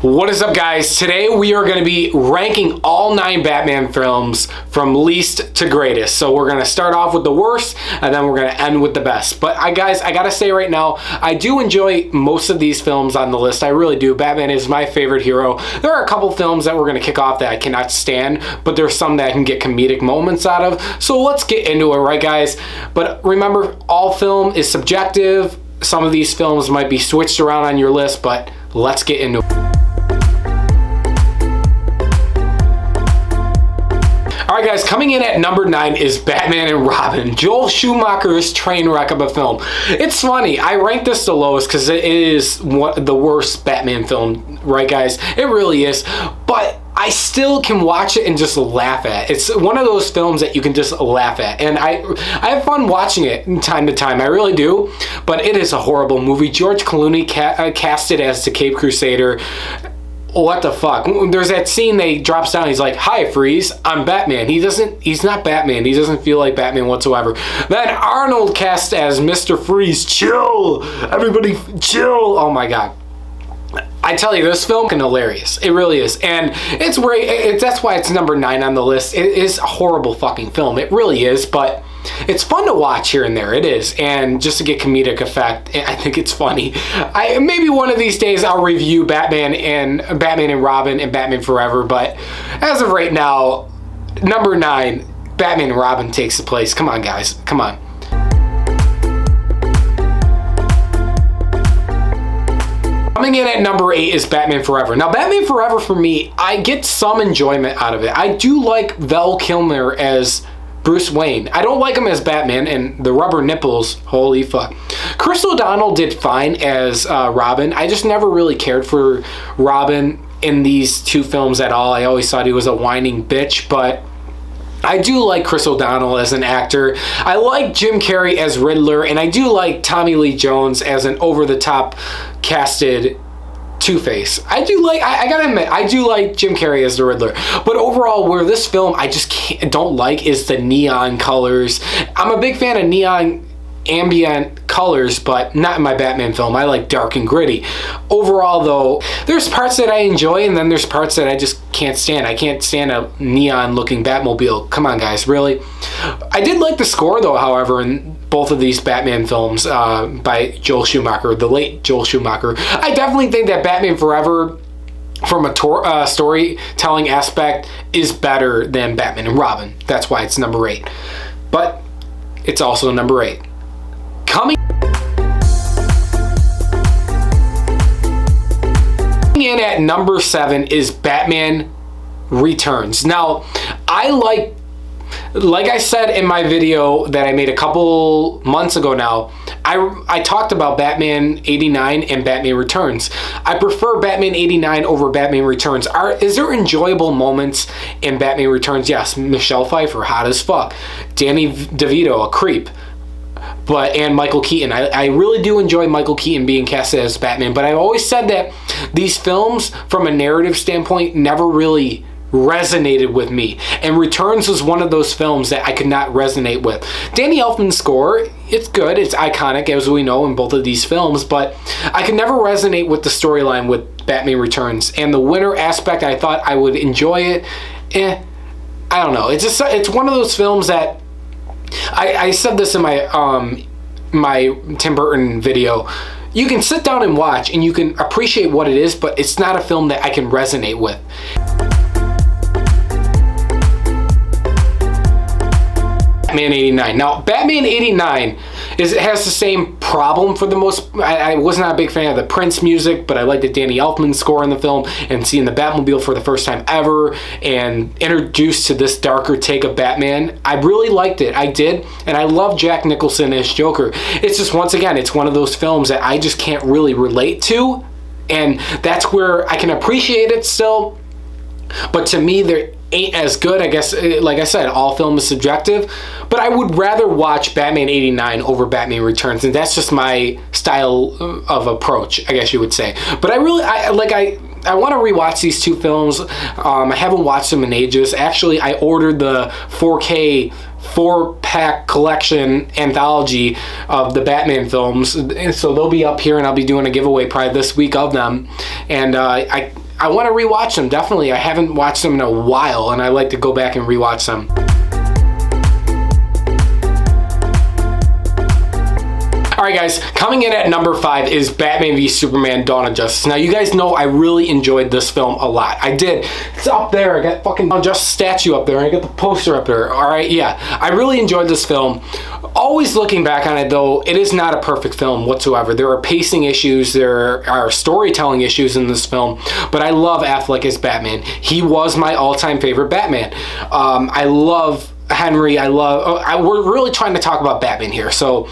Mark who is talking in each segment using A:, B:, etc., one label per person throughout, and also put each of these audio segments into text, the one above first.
A: What is up, guys? Today we are going to be ranking all 9 Batman films from least to greatest. So we're going to start off with the worst and then we're going to end with the best. But guys, I gotta say right now, I do enjoy most of these films on the list. I really do. Batman is my favorite hero. There are a couple films that we're going to kick off that I cannot stand, but there's some that I can get comedic moments out of. So let's get into it, right, guys? But remember, all film is subjective. Some of these films might be switched around on your list, but let's get into it. Alright, guys, coming in at number 9 is Batman and Robin, Joel Schumacher's train wreck of a film. It's funny, I ranked this the lowest because it is the worst Batman film, right, guys? It really is, but I still can watch it and just laugh at. It's one of those films that you can just laugh at, and I have fun watching it from time to time. I really do, but it is a horrible movie. George Clooney casted as the Cape Crusader. What the fuck? There's that scene they drops down. He's like, "Hi, Freeze. I'm Batman." He's not Batman. He doesn't feel like Batman whatsoever. Then Arnold cast as Mr. Freeze. Chill, everybody, chill. Oh my god. I tell you, this film is hilarious. It really is, and it's where that's why it's number 9 on the list. It is a horrible fucking film. It really is, but it's fun to watch here and there. It is, and just to get comedic effect, I think it's funny. Maybe one of these days I'll review Batman and Robin and Batman Forever, but as of right now, number 9, Batman and Robin takes the place. Come on, guys, come on. Coming in at number 8 is Batman Forever. Now, Batman Forever, for me, I get some enjoyment out of it. I do like Val Kilmer as Bruce Wayne. I don't like him as Batman, and the rubber nipples, holy fuck. Chris O'Donnell did fine as Robin. I just never really cared for Robin in these 2 films at all. I always thought he was a whining bitch, but I do like Chris O'Donnell as an actor. I like Jim Carrey as Riddler, and I do like Tommy Lee Jones as an over-the-top casted Two-Face. I gotta admit, I do like Jim Carrey as the Riddler. But overall, where this film I just don't like is the neon colors. I'm a big fan of neon ambient colors, but not in my Batman film. I like dark and gritty. Overall, though, there's parts that I enjoy, and then there's parts that I just can't stand. I can't stand a neon looking Batmobile. Come on, guys, really? I did like the score, though, however, in both of these Batman films by Joel Schumacher, the late Joel Schumacher. I definitely think that Batman Forever, from a storytelling aspect, is better than Batman and Robin. That's why it's number 8. But it's also number 8. Coming in at number 7 is Batman Returns. Now, I like I said in my video that I made a couple months ago now, I talked about Batman 89 and Batman Returns. I prefer Batman 89 over Batman Returns. Is there enjoyable moments in Batman Returns? Yes. Michelle Pfeiffer, hot as fuck. Danny DeVito, a creep. And Michael Keaton. I really do enjoy Michael Keaton being casted as Batman, but I've always said that these films, from a narrative standpoint, never really resonated with me. And Returns was one of those films that I could not resonate with. Danny Elfman's score, it's good, it's iconic, as we know, in both of these films, but I could never resonate with the storyline with Batman Returns. And the winter aspect, I thought I would enjoy it. I don't know. It's one of those films that I said this in my Tim Burton video. You can sit down and watch and you can appreciate what it is, but it's not a film that I can resonate with. Batman 89. Now, Batman 89 has the same problem for the most. I was not a big fan of the Prince music, but I like the Danny Elfman score in the film, and seeing the Batmobile for the first time ever and introduced to this darker take of Batman. I really liked it. I did, and I love Jack Nicholson as Joker. It's just, once again, it's one of those films that I just can't really relate to, and that's where I can appreciate it still, but to me, there ain't as good. I guess, like I said, all film is subjective, but I would rather watch Batman 89 over Batman Returns, and that's just my style of approach, I guess you would say. But I want to rewatch these 2 films. I haven't watched them in ages. Actually, I ordered the 4K 4-pack collection anthology of the Batman films, and so they'll be up here, and I'll be doing a giveaway probably this week of them. And I I want to rewatch them, definitely. I haven't watched them in a while, and I like to go back and rewatch them. Alright guys, coming in at number 5 is Batman v Superman Dawn of Justice. Now you guys know I really enjoyed this film a lot. I did. It's up there. I got fucking Justice statue up there. I got the poster up there. Alright, yeah. I really enjoyed this film. Always looking back on it though, it is not a perfect film whatsoever. There are pacing issues, there are storytelling issues in this film, but I love Affleck as Batman. He was my all-time favorite Batman. I love Henry. We're really trying to talk about Batman here, so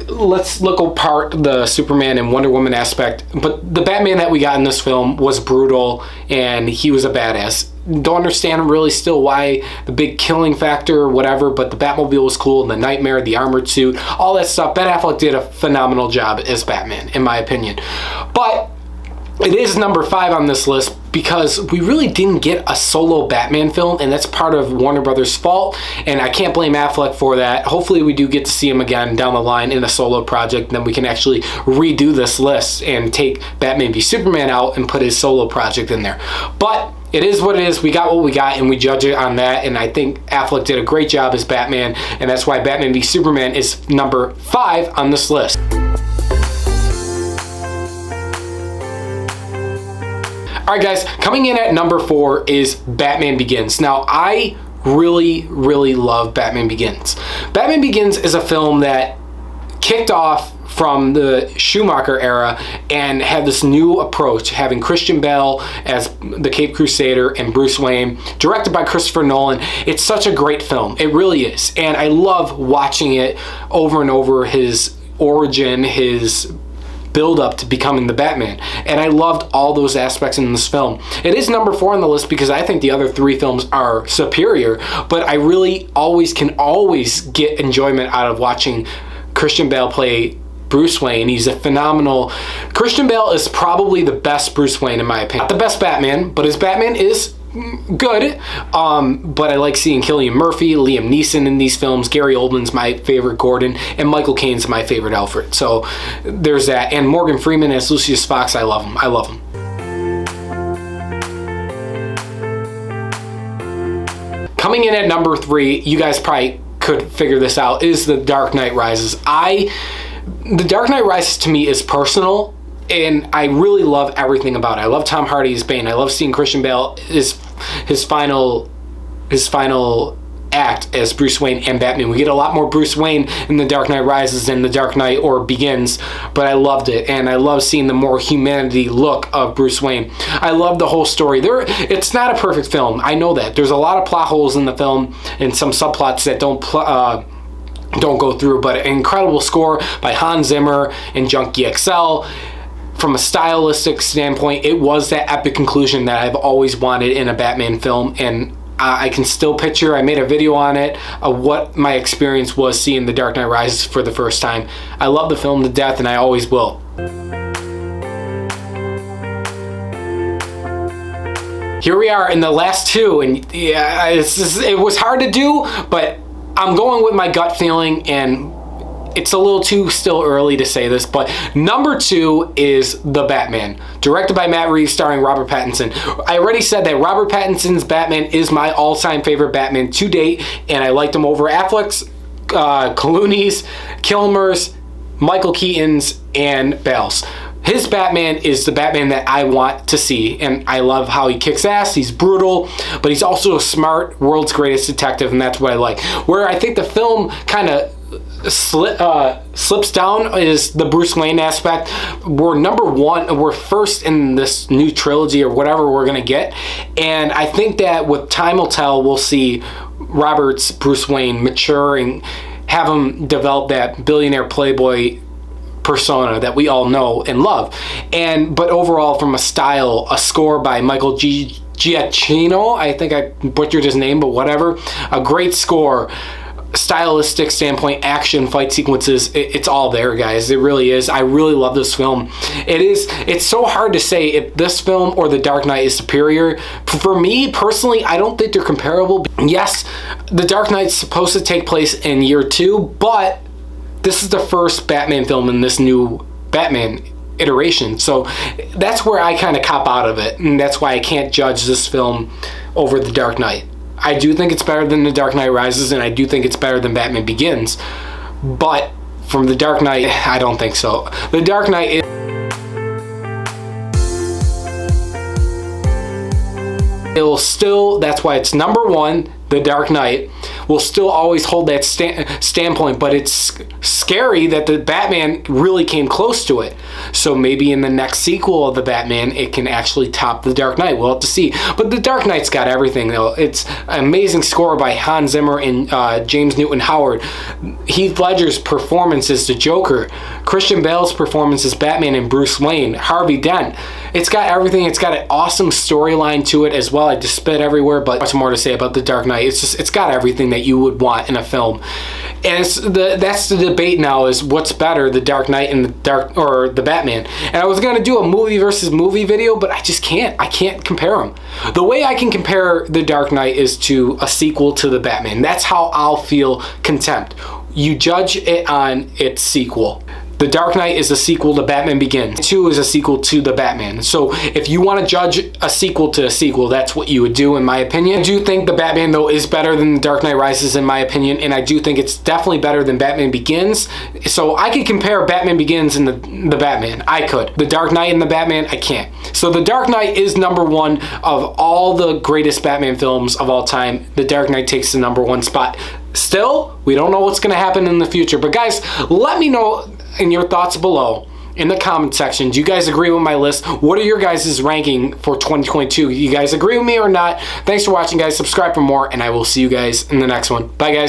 A: let's look apart the Superman and Wonder Woman aspect. But the Batman that we got in this film was brutal, and he was a badass. Don't understand really still why the big killing factor or whatever, but the Batmobile was cool, and the Nightmare, the armored suit, all that stuff. Ben Affleck did a phenomenal job as Batman, in my opinion. But it is number 5 on this list because we really didn't get a solo Batman film, and that's part of Warner Brothers' fault, and I can't blame Affleck for that. Hopefully we do get to see him again down the line in a solo project, and then we can actually redo this list and take Batman v Superman out and put his solo project in there. But it is what it is. We got what we got, and we judge it on that, and I think Affleck did a great job as Batman, and that's why Batman v Superman is number 5 on this list. Alright guys, coming in at number 4 is Batman Begins. Now, I really love Batman Begins. Batman Begins is a film that kicked off from the Schumacher era and had this new approach, having Christian Bale as the Caped Crusader and Bruce Wayne, directed by Christopher Nolan. It's such a great film. It really is. And I love watching it over and over, his origin, his build up to becoming the Batman, and I loved all those aspects in this film. It is number 4 on the list because I think the other 3 films are superior, but I really can always get enjoyment out of watching Christian Bale play Bruce Wayne. He's a phenomenal. Christian Bale is probably the best Bruce Wayne in my opinion. Not the best Batman, but his Batman is good. But I like seeing Cillian Murphy, Liam Neeson in these films. Gary Oldman's my favorite Gordon, and Michael Caine's my favorite Alfred. So there's that. And Morgan Freeman as Lucius Fox, I love him. I love him. Coming in at number 3, you guys probably could figure this out, is The Dark Knight Rises. The Dark Knight Rises to me is personal, and I really love everything about it. I love Tom Hardy as Bane. I love seeing Christian Bale his final act as Bruce Wayne and Batman. We get a lot more Bruce Wayne in The Dark Knight Rises than The Dark Knight or Begins, but I loved it, and I love seeing the more humanity look of Bruce Wayne. I love the whole story. It's not a perfect film. I know that. There's a lot of plot holes in the film and some subplots that don't go through, but an incredible score by Hans Zimmer and Junkie XL. From a stylistic standpoint, it was that epic conclusion that I've always wanted in a Batman film, and I can still picture, I made a video on it, of what my experience was seeing The Dark Knight Rises for the first time. I love the film to death, and I always will. Here we are in the last 2, and yeah, it was hard to do, but I'm going with my gut feeling, and it's a little too still early to say this, but number 2 is The Batman, directed by Matt Reeves, starring Robert Pattinson. I already said that Robert Pattinson's Batman is my all-time favorite Batman to date, and I liked him over Affleck's, Clooney's, Kilmer's, Michael Keaton's, and Bale's. His Batman is the Batman that I want to see, and I love how he kicks ass. He's brutal, but he's also a smart, world's greatest detective, and that's what I like. Where I think the film kind of slips down is the Bruce Wayne aspect. We're first in this new trilogy or whatever we're gonna get, and I think that with time will tell, we'll see Robert's Bruce Wayne mature and have him develop that billionaire playboy persona that we all know and love. But overall, from a style, a score by Michael Giacchino, I think I butchered his name, but whatever, a great score. Stylistic standpoint, action, fight sequences, it's all there, guys. It really is. I really love this film. It's so hard to say if this film or The Dark Knight is superior. For me personally, I don't think they're comparable. Yes, The Dark Knight's supposed to take place in year 2, but this is the first Batman film in this new Batman iteration. So that's where I kind of cop out of it, and that's why I can't judge this film over The Dark Knight. I do think it's better than The Dark Knight Rises, and I do think it's better than Batman Begins, but from The Dark Knight, I don't think so. The Dark Knight is... it will still, that's why it's number one. The Dark Knight will still always hold that standpoint, but it's scary that the Batman really came close to it. So maybe in the next sequel of the Batman, it can actually top The Dark Knight. We'll have to see. But The Dark Knight's got everything, though. It's an amazing score by Hans Zimmer and James Newton Howard. Heath Ledger's performance as the Joker, Christian Bale's performance as Batman and Bruce Wayne, Harvey Dent. It's got everything. It's got an awesome storyline to it as well. I just spit everywhere, but much more to say about The Dark Knight. It's got everything that you would want in a film, and that's the debate now, is what's better, The Dark Knight and the Batman. And I was gonna do a movie versus movie video, but I just can't. I can't compare them. The way I can compare The Dark Knight is to a sequel to the Batman. That's how I'll feel contempt. You judge it on its sequel. The Dark Knight is a sequel to Batman Begins. 2 is a sequel to the Batman. So if you want to judge a sequel to a sequel, that's what you would do, in my opinion. I do think the Batman, though, is better than The Dark Knight Rises, in my opinion, and I do think it's definitely better than Batman Begins. So I could compare Batman Begins and the Batman. I could. The Dark Knight and the Batman, I can't. So The Dark Knight is number one of all the greatest Batman films of all time. The Dark Knight takes the number one spot. Still, we don't know what's going to happen in the future. But guys, let me know in your thoughts below in the comment section. Do you guys agree with my list? What are your guys' ranking for 2022? You guys agree with me or not? Thanks for watching, guys. Subscribe for more, and I will see you guys in the next one. Bye, guys.